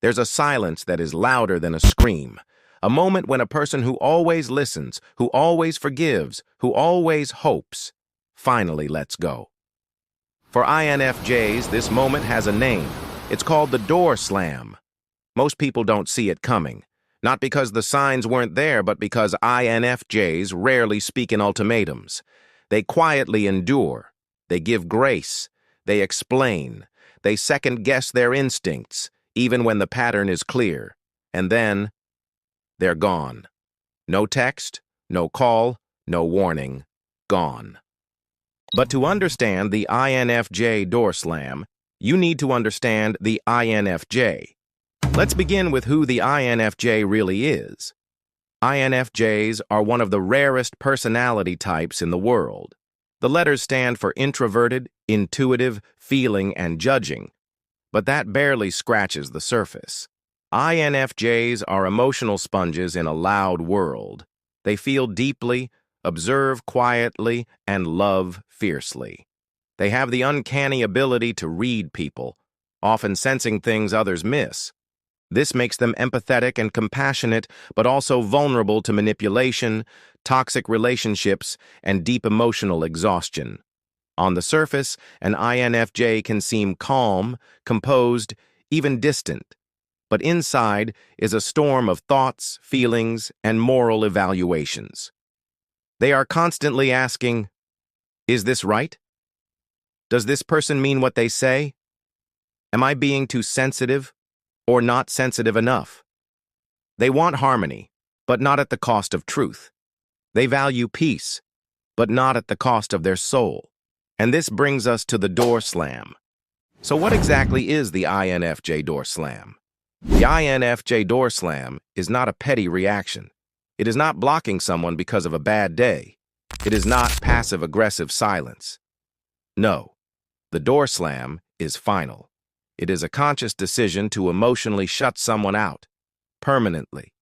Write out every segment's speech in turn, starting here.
There's a silence that is louder than a scream. A moment when a person who always listens, who always forgives, who always hopes, finally lets go. For INFJs, this moment has a name. It's called the door slam. Most people don't see it coming. Not because the signs weren't there, but because INFJs rarely speak in ultimatums. They quietly endure. They give grace. They explain. They second-guess their instincts, even when the pattern is clear. And then, they're gone. No text, no call, no warning. Gone. But to understand the INFJ door slam, you need to understand the INFJ. Let's begin with who the INFJ really is. INFJs are one of the rarest personality types in the world. The letters stand for introverted, intuitive, feeling, and judging. But that barely scratches the surface. INFJs are emotional sponges in a loud world. They feel deeply, observe quietly, and love fiercely. They have the uncanny ability to read people, often sensing things others miss. This makes them empathetic and compassionate, but also vulnerable to manipulation, toxic relationships, and deep emotional exhaustion. On the surface, an INFJ can seem calm, composed, even distant. But inside is a storm of thoughts, feelings, and moral evaluations. They are constantly asking, is this right? Does this person mean what they say? Am I being too sensitive or not sensitive enough? They want harmony, but not at the cost of truth. They value peace, but not at the cost of their soul. And this brings us to the door slam. So what exactly is the INFJ door slam? The INFJ door slam is not a petty reaction. It is not blocking someone because of a bad day. It is not passive-aggressive silence. No, the door slam is final. It is a conscious decision to emotionally shut someone out, permanently.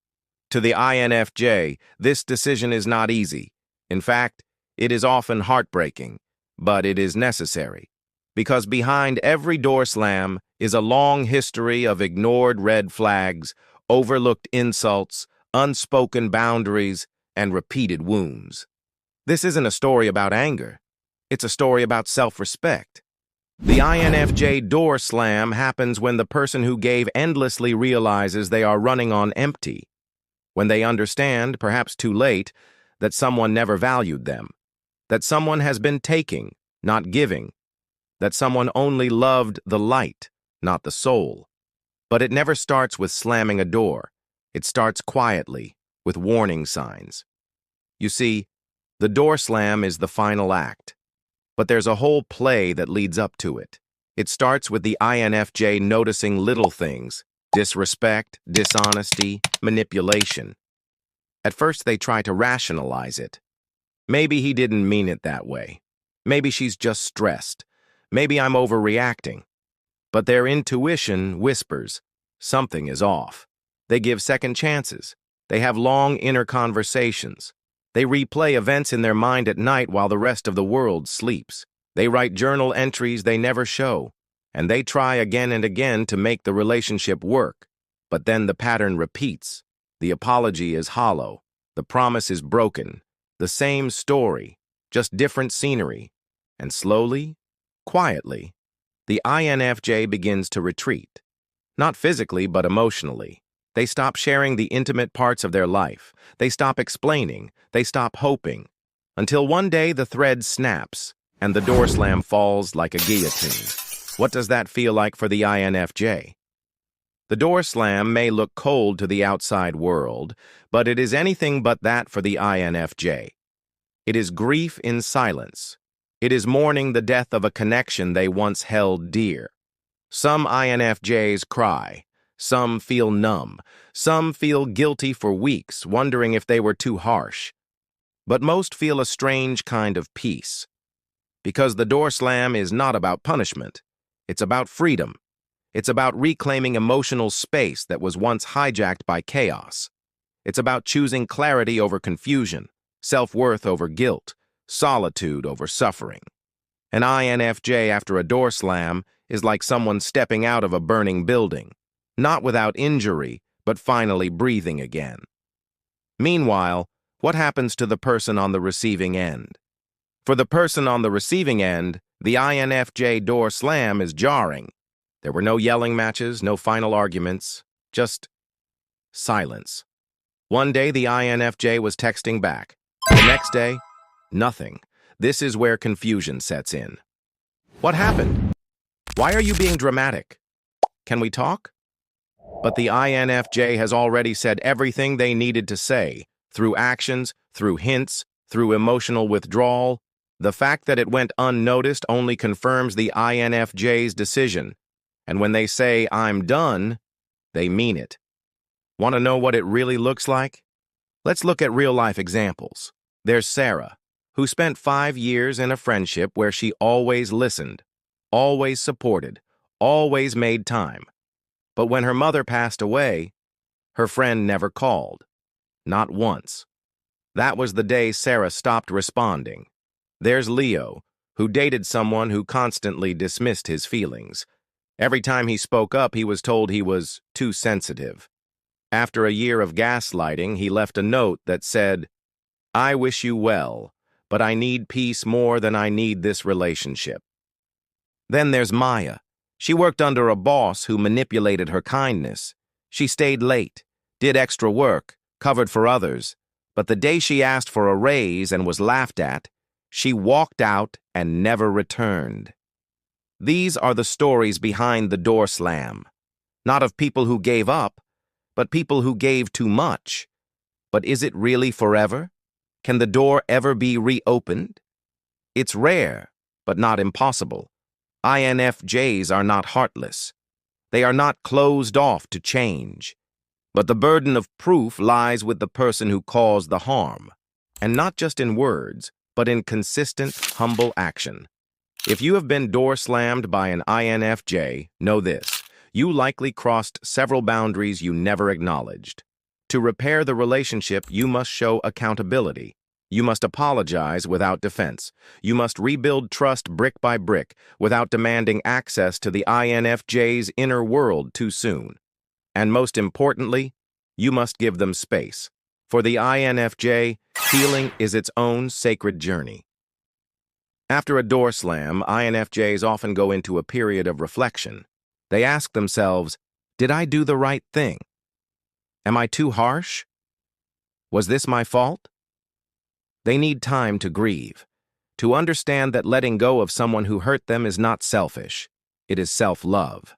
To the INFJ, this decision is not easy. In fact, it is often heartbreaking, but it is necessary. Because behind every door slam is a long history of ignored red flags, overlooked insults, unspoken boundaries, and repeated wounds. This isn't a story about anger. It's a story about self-respect. The INFJ door slam happens when the person who gave endlessly realizes they are running on empty. When they understand, perhaps too late, that someone never valued them. That someone has been taking, not giving. That someone only loved the light, not the soul. But it never starts with slamming a door. It starts quietly, with warning signs. You see, the door slam is the final act. But there's a whole play that leads up to it. It starts with the INFJ noticing little things: disrespect, dishonesty, manipulation. At first they try to rationalize it. Maybe he didn't mean it that way. Maybe she's just stressed. Maybe I'm overreacting. But their intuition whispers, something is off. They give second chances. They have long inner conversations. They replay events in their mind at night while the rest of the world sleeps. They write journal entries they never show. And they try again and again to make the relationship work. But then the pattern repeats. The apology is hollow. The promise is broken. The same story, just different scenery. And slowly, quietly, the INFJ begins to retreat. Not physically, but emotionally. They stop sharing the intimate parts of their life. They stop explaining. They stop hoping. Until one day the thread snaps, and the door slam falls like a guillotine. What does that feel like for the INFJ? The door slam may look cold to the outside world, but it is anything but that for the INFJ. It is grief in silence. It is mourning the death of a connection they once held dear. Some INFJs cry. Some feel numb. Some feel guilty for weeks, wondering if they were too harsh. But most feel a strange kind of peace. Because the door slam is not about punishment. It's about freedom. It's about reclaiming emotional space that was once hijacked by chaos. It's about choosing clarity over confusion, self-worth over guilt, solitude over suffering. An INFJ after a door slam is like someone stepping out of a burning building. not without injury, but finally breathing again. Meanwhile, what happens to the person on the receiving end? For the person on the receiving end, the INFJ door slam is jarring. There were no yelling matches, no final arguments, just silence. One day, the INFJ was texting back. The next day, nothing. This is where confusion sets in. What happened? Why are you being dramatic? Can we talk? But the INFJ has already said everything they needed to say, through actions, through hints, through emotional withdrawal. The fact that it went unnoticed only confirms the INFJ's decision. And when they say, "I'm done," they mean it. Want to know what it really looks like? Let's look at real-life examples. There's Sarah, who spent 5 years in a friendship where she always listened, always supported, always made time. But when her mother passed away, her friend never called. Not once. That was the day Sarah stopped responding. There's Leo, who dated someone who constantly dismissed his feelings. Every time he spoke up, he was told he was too sensitive. After a year of gaslighting, he left a note that said, "I wish you well, but I need peace more than I need this relationship." Then there's Maya. She worked under a boss who manipulated her kindness. She stayed late, did extra work, covered for others, but the day she asked for a raise and was laughed at, she walked out and never returned. These are the stories behind the door slam. Not of people who gave up, but people who gave too much. But is it really forever? Can the door ever be reopened? It's rare, but not impossible. INFJs are not heartless. They are not closed off to change. But the burden of proof lies with the person who caused the harm, and not just in words, but in consistent, humble action. If you have been door slammed by an INFJ, know this: you likely crossed several boundaries you never acknowledged. To repair the relationship, you must show accountability. You must apologize without defense. You must rebuild trust brick by brick without demanding access to the INFJ's inner world too soon. And most importantly, you must give them space. For the INFJ, healing is its own sacred journey. After a door slam, INFJs often go into a period of reflection. They ask themselves, did I do the right thing? Am I too harsh? Was this my fault? They need time to grieve, to understand that letting go of someone who hurt them is not selfish. It is self-love.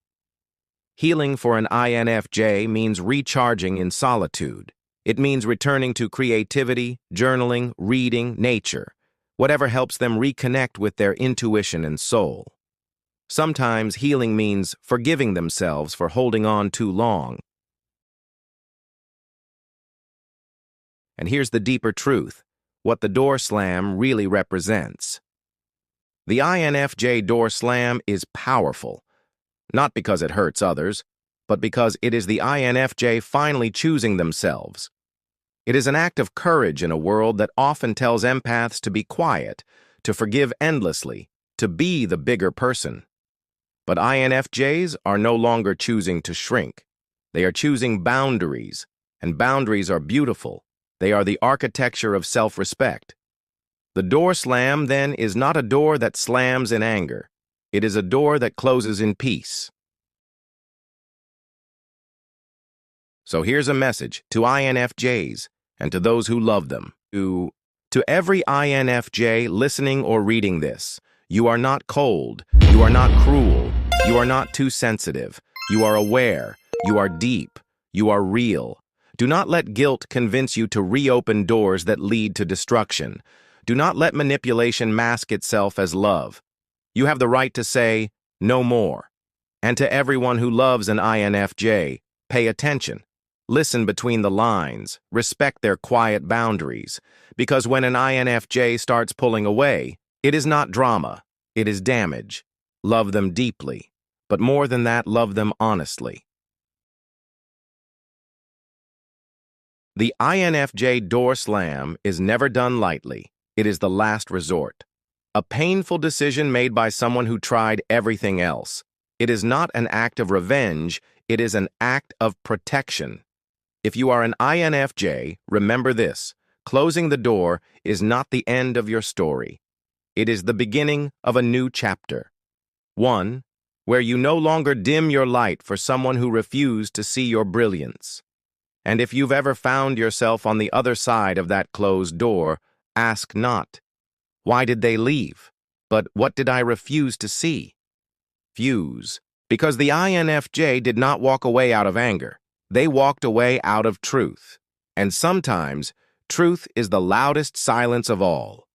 Healing for an INFJ means recharging in solitude. It means returning to creativity, journaling, reading, nature, whatever helps them reconnect with their intuition and soul. Sometimes healing means forgiving themselves for holding on too long. And here's the deeper truth, what the door slam really represents. The INFJ door slam is powerful, not because it hurts others, but because it is the INFJ finally choosing themselves. It is an act of courage in a world that often tells empaths to be quiet, to forgive endlessly, to be the bigger person. But INFJs are no longer choosing to shrink. They are choosing boundaries, and boundaries are beautiful. They are the architecture of self-respect. The door slam, then, is not a door that slams in anger. It is a door that closes in peace. So here's a message to INFJs and to those who love them. To every INFJ listening or reading this, you are not cold, you are not cruel, you are not too sensitive, you are aware, you are deep, you are real. Do not let guilt convince you to reopen doors that lead to destruction. Do not let manipulation mask itself as love. You have the right to say, no more. And to everyone who loves an INFJ, pay attention. Listen between the lines, respect their quiet boundaries, because when an INFJ starts pulling away, it is not drama, it is damage. Love them deeply, but more than that, love them honestly. The INFJ door slam is never done lightly. It is the last resort. A painful decision made by someone who tried everything else. It is not an act of revenge, It is an act of protection. If you are an INFJ, remember this: closing the door is not the end of your story. It is the beginning of a new chapter. One where you no longer dim your light for someone who refused to see your brilliance. And if you've ever found yourself on the other side of that closed door, ask not, "Why did they leave?" but "What did I refuse to see?" Fuse. Because the INFJ did not walk away out of anger. They walked away out of truth. And sometimes, truth is the loudest silence of all.